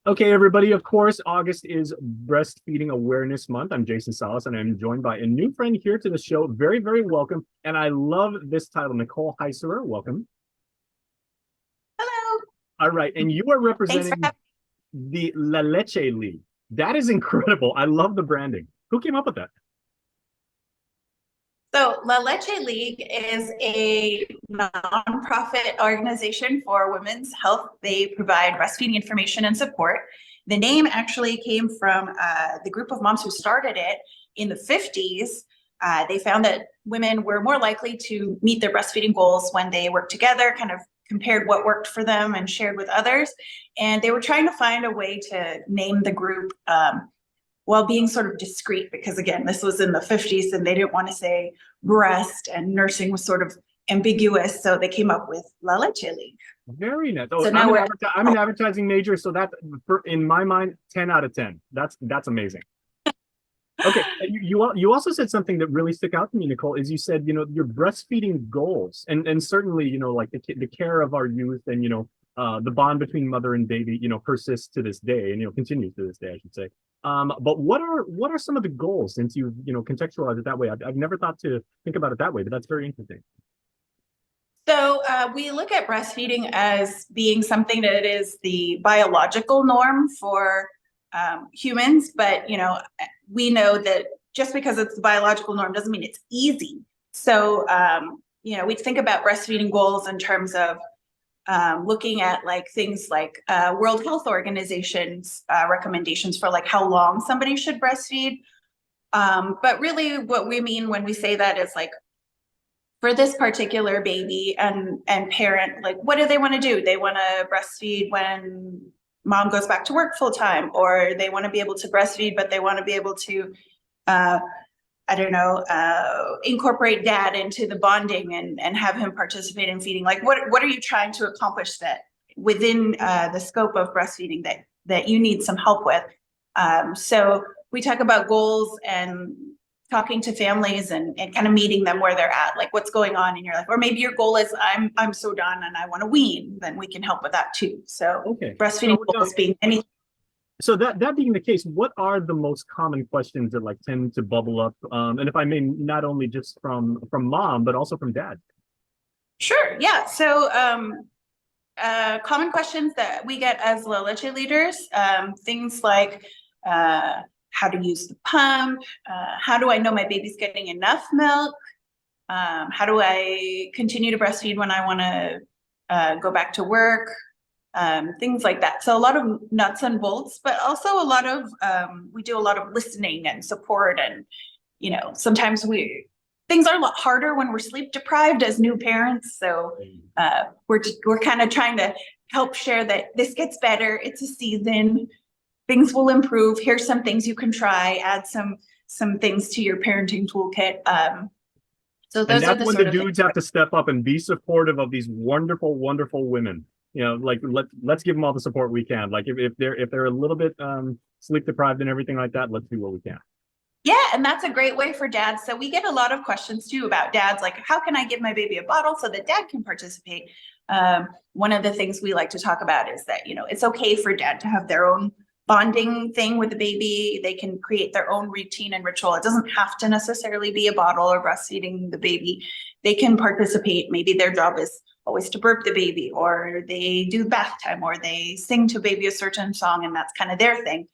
Okay, everybody, of course, August is Breastfeeding Awareness Month. I'm Jason Salas, and I'm joined by a new friend here to the show. Very, very welcome. And I love this title, Nicole Heiserer. Welcome. Hello. All right, and you are Thanks for representing having the La Leche League. That is incredible. I love the branding. Who came up with that? So La Leche League is a nonprofit organization for women's health. They provide breastfeeding information and support. The name actually came from the group of moms who started it in the 50s. They found that women were more likely to meet their breastfeeding goals when they worked together, kind of compared what worked for them and shared with others. And they were trying to find a way to name the group while being sort of discreet, because again, this was in the 50s and they didn't want to say breast, and nursing was sort of ambiguous. So they came up with La Leche League. Very nice. Oh, So now we're I'm an advertising major, so that in my mind, 10 out of 10. That's amazing. Okay, and you also said something that really stuck out to me, Nicole, is you said, your breastfeeding goals and certainly, like the care of our youth and, the bond between mother and baby, persists to this day and, continues to this day, I should say. But what are some of the goals, since you contextualize it that way? I've never thought to think about it that way, but that's very interesting. So we look at breastfeeding as being something that is the biological norm for humans, but we know that just because it's the biological norm doesn't mean it's easy. So we think about breastfeeding goals in terms of looking at like things like World Health Organization's recommendations for like how long somebody should breastfeed. But really what we mean when we say that is like, for this particular baby and parent, like what do they want to do? They want to breastfeed when mom goes back to work full time, or they want to be able to breastfeed, but they want to be able to, I don't know, incorporate dad into the bonding and have him participate in feeding. Like what are you trying to accomplish that within the scope of breastfeeding that you need some help with? So we talk about goals and talking to families and kind of meeting them where they're at, like what's going on in your life. Or maybe your goal is I'm so done and I want to wean, then we can help with that too. So Okay. breastfeeding goals being anything. So that being the case, what are the most common questions that like tend to bubble up? And if I may, not only just from mom, but also from dad. Sure. Yeah. So common questions that we get as La Leche leaders, things like how to use the pump, how do I know my baby's getting enough milk, how do I continue to breastfeed when I want to go back to work, things like that. So a lot of nuts and bolts, but also a lot of we do a lot of listening and support, and sometimes things are a lot harder when we're sleep deprived as new parents. So we're kind of trying to help share that this gets better. It's a season. Things will improve. Here's some things you can try. Add some things to your parenting toolkit. So those are that's the when sort the of dudes have to step up and be supportive of these wonderful, wonderful women. Like let's give them all the support we can. Like if they're a little bit sleep deprived and everything like that, let's do what we can. Yeah, and that's a great way for dads. So we get a lot of questions too about dads, like how can I give my baby a bottle so that dad can participate? One of the things we like to talk about is that it's okay for dad to have their own bonding thing with the baby. They can create their own routine and ritual. It doesn't have to necessarily be a bottle or breastfeeding the baby. They can participate. Maybe their job is always to burp the baby, or they do bath time, or they sing to baby a certain song, and that's kind of their thing.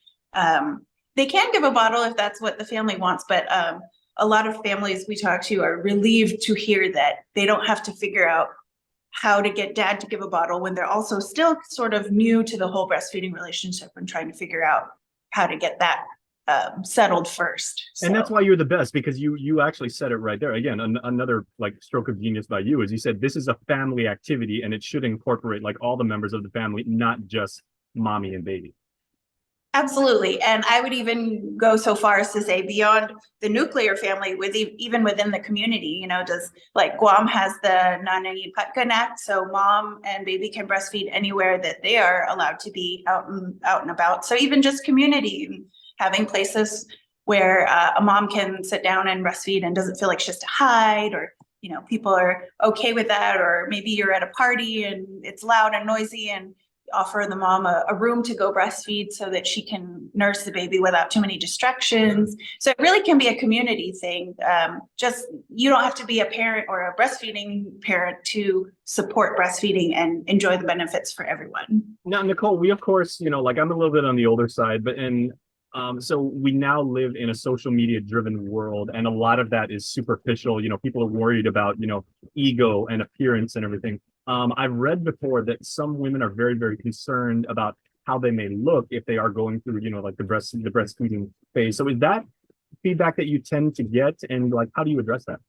They can give a bottle if that's what the family wants, but a lot of families we talk to are relieved to hear that they don't have to figure out how to get dad to give a bottle when they're also still sort of new to the whole breastfeeding relationship and trying to figure out how to get that settled first. And that's why you're the best, because you actually said it right there. Again, another like stroke of genius by you is you said this is a family activity and it should incorporate like all the members of the family, not just mommy and baby. Absolutely. And I would even go so far as to say beyond the nuclear family, with even within the community, does like Guam has the Nanay Patkan Act, so mom and baby can breastfeed anywhere that they are allowed to be out and about. So even just community, having places where a mom can sit down and breastfeed and doesn't feel like she has to hide, or people are okay with that, or maybe you're at a party and it's loud and noisy and offer the mom a room to go breastfeed so that she can nurse the baby without too many distractions. So it really can be a community thing. Just, you don't have to be a parent or a breastfeeding parent to support breastfeeding and enjoy the benefits for everyone. Now, Nicole, we of course, like I'm a little bit on the older side, but so we now live in a social media driven world, and a lot of that is superficial. People are worried about, ego and appearance and everything. I've read before that some women are very, very concerned about how they may look if they are going through, like the breastfeeding phase. So is that feedback that you tend to get, and like, how do you address that?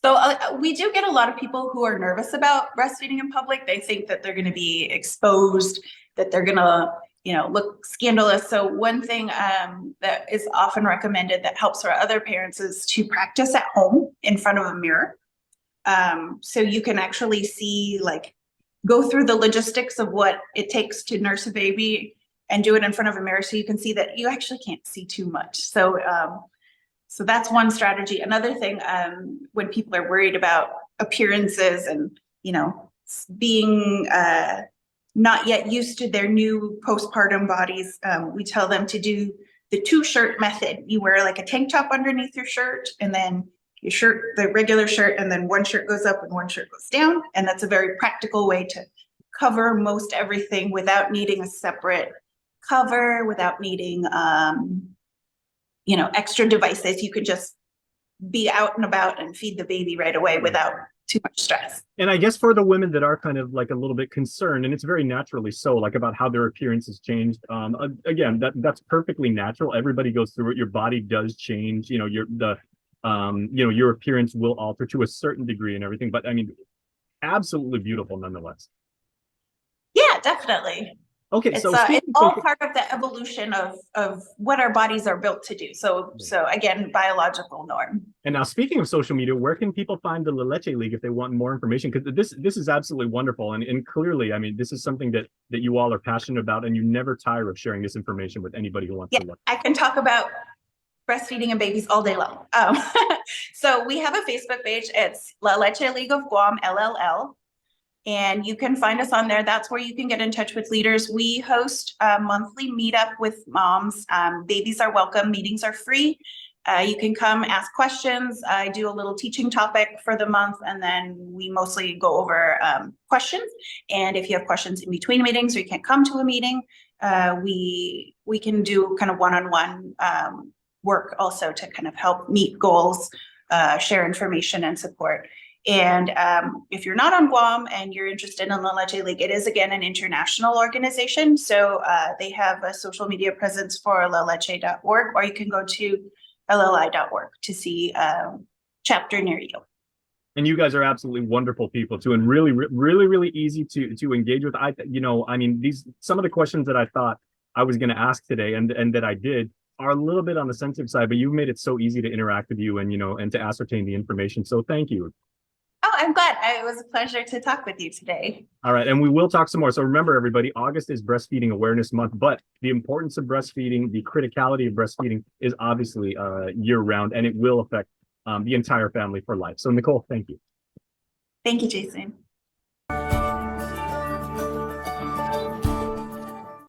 So we do get a lot of people who are nervous about breastfeeding in public. They think that they're going to be exposed, that they're going to, look scandalous. So one thing that is often recommended that helps for other parents is to practice at home in front of a mirror. So you can actually see, like, go through the logistics of what it takes to nurse a baby and do it in front of a mirror, so you can see that you actually can't see too much. So so that's one strategy. Another thing, when people are worried about appearances and, being not yet used to their new postpartum bodies, we tell them to do the 2-shirt method. You wear like a tank top underneath your shirt, and then your shirt, the regular shirt, and then one shirt goes up and one shirt goes down. And that's a very practical way to cover most everything without needing a separate cover, without needing, extra devices. You could just be out and about and feed the baby right away without too much stress. And I guess for the women that are kind of like a little bit concerned, and it's very naturally so, like about how their appearance has changed. Again, that's perfectly natural. Everybody goes through it. Your body does change. Your appearance will alter to a certain degree and everything. But I mean, absolutely beautiful nonetheless. Yeah, definitely. Okay, it's all part of the evolution of what our bodies are built to do. So again, biological norm. And now, speaking of social media, where can people find the Leche League if they want more information? Because this is absolutely wonderful, and clearly, I mean, this is something that you all are passionate about, and you never tire of sharing this information with anybody who wants to look. I can talk about breastfeeding and babies all day long. So we have a Facebook page. It's Leche League of Guam, LLL. And you can find us on there. That's where you can get in touch with leaders. We host a monthly meetup with moms. Babies are welcome. Meetings are free. You can come ask questions. I do a little teaching topic for the month, and then we mostly go over questions. And if you have questions in between meetings or you can't come to a meeting, we can do kind of one-on-one work also to kind of help meet goals, share information and support. And if you're not on Guam and you're interested in the Leche League, it is, again, an international organization. So they have a social media presence for leleche.org, or you can go to lli.org to see a chapter near you. And you guys are absolutely wonderful people too, and really, really, really easy to engage with. I mean, some of the questions that I thought I was going to ask today, and that I did, are a little bit on the sensitive side, but you've made it so easy to interact with you and and to ascertain the information. So thank you. Oh, I'm glad. It was a pleasure to talk with you today. All right. And we will talk some more. So remember, everybody, August is Breastfeeding Awareness Month, but the importance of breastfeeding, the criticality of breastfeeding is obviously year round, and it will affect the entire family for life. So Nicole, thank you. Thank you, Jason.